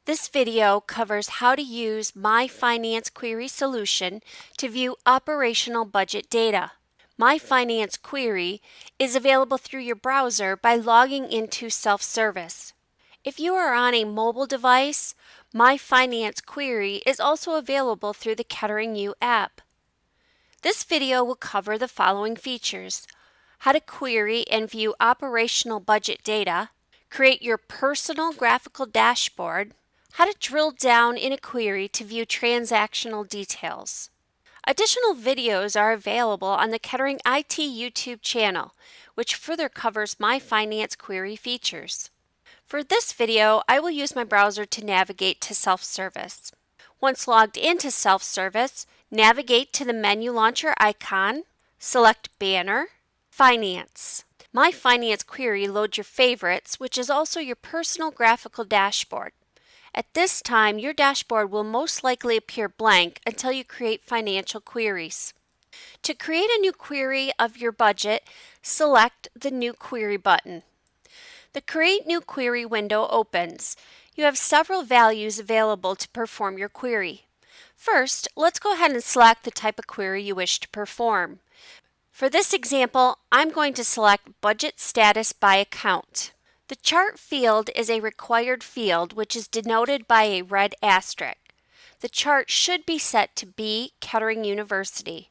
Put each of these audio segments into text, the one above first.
This video covers how to use My Finance Query solution to view operational budget data. My Finance Query is available through your browser by logging into self-service. If you are on a mobile device, My Finance Query is also available through the Kettering U app. This video will cover the following features: how to query and view operational budget data, create your personal graphical dashboard, how to drill down in a query to view transactional details. Additional videos are available on the Kettering IT YouTube channel, which further covers My Finance Query features. For this video, I will use my browser to navigate to self-service. Once logged into self-service, navigate to the menu launcher icon, select Banner, Finance. My Finance Query loads your favorites, which is also your personal graphical dashboard. At this time, your dashboard will most likely appear blank until you create financial queries. To create a new query of your budget, select the New Query button. The Create New Query window opens. You have several values available to perform your query. First, let's go ahead and select the type of query you wish to perform. For this example, I'm going to select Budget Status by Account. The chart field is a required field, which is denoted by a red asterisk. The chart should be set to B, Kettering University.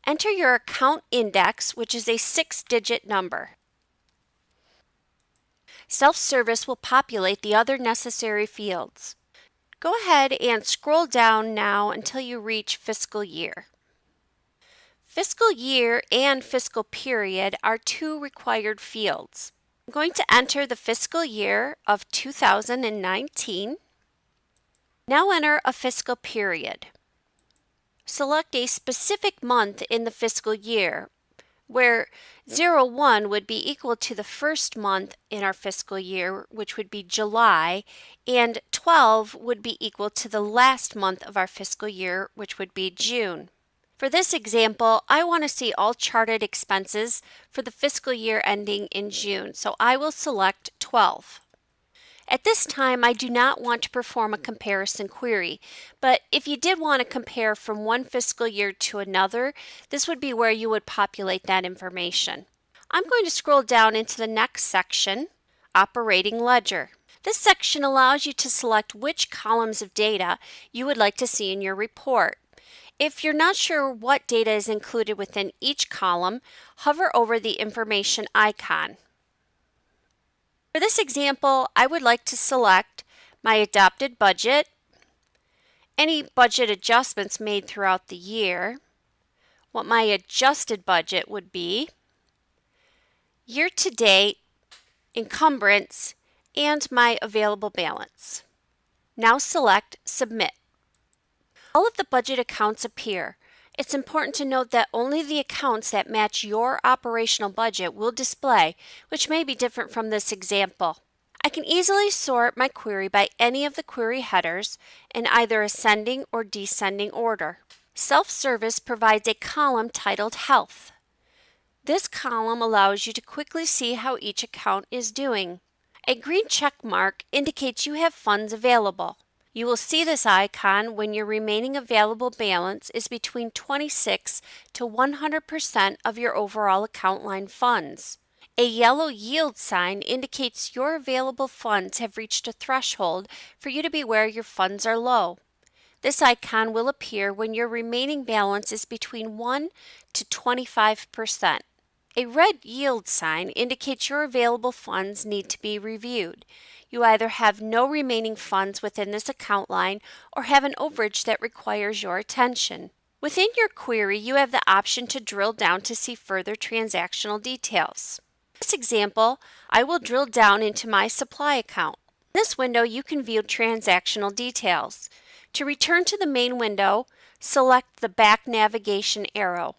Enter your account index, which is a 6-digit number. Self-service will populate the other necessary fields. Go ahead and scroll down now until you reach fiscal year. Fiscal year and fiscal period are two required fields. I'm going to enter the fiscal year of 2019. Now enter a fiscal period. Select a specific month in the fiscal year, where 01 would be equal to the first month in our fiscal year, which would be July, and 12 would be equal to the last month of our fiscal year, which would be June. For this example, I want to see all charted expenses for the fiscal year ending in June, so I will select 12. At this time, I do not want to perform a comparison query, but if you did want to compare from one fiscal year to another, this would be where you would populate that information. I'm going to scroll down into the next section, Operating Ledger. This section allows you to select which columns of data you would like to see in your report. If you're not sure what data is included within each column, hover over the information icon. For this example, I would like to select my adopted budget, any budget adjustments made throughout the year, what my adjusted budget would be, year-to-date, encumbrance, and my available balance. Now select Submit. All of the budget accounts appear. It's important to note that only the accounts that match your operational budget will display, which may be different from this example. I can easily sort my query by any of the query headers in either ascending or descending order. Self-service provides a column titled Health. This column allows you to quickly see how each account is doing. A green check mark indicates you have funds available. You will see this icon when your remaining available balance is between 26 to 100% of your overall account line funds. A yellow yield sign indicates your available funds have reached a threshold for you to be where your funds are low. This icon will appear when your remaining balance is between 1 to 25%. A red yield sign indicates your available funds need to be reviewed. You either have no remaining funds within this account line or have an overage that requires your attention. Within your query, you have the option to drill down to see further transactional details. In this example, I will drill down into my supply account. In this window, you can view transactional details. To return to the main window, select the back navigation arrow.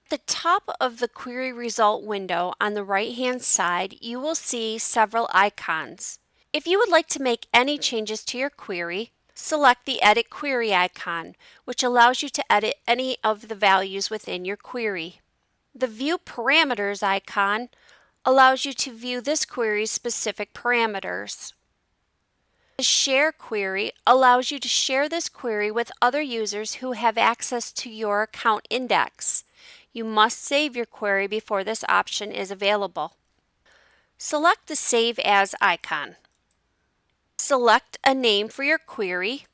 At the top of the query result window on the right-hand side, you will see several icons. If you would like to make any changes to your query, select the Edit Query icon, which allows you to edit any of the values within your query. The View Parameters icon allows you to view this query's specific parameters. The Share query allows you to share this query with other users who have access to your account index. You must save your query before this option is available. Select the Save As icon. Select a name for your query.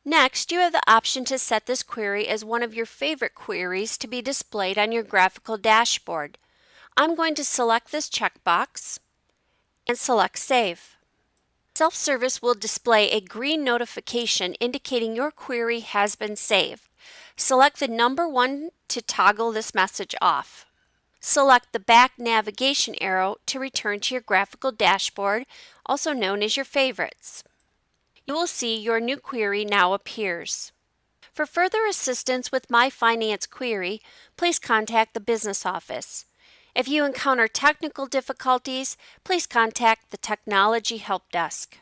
Next, you have the option to set this query as one of your favorite queries to be displayed on your graphical dashboard. I'm going to select this checkbox and select Save. Self-service will display a green notification indicating your query has been saved. Select the number 1 to toggle this message off. Select the back navigation arrow to return to your graphical dashboard, also known as your favorites. You will see your new query now appears. For further assistance with My Finance query, please contact the business office. If you encounter technical difficulties, please contact the Technology Help Desk.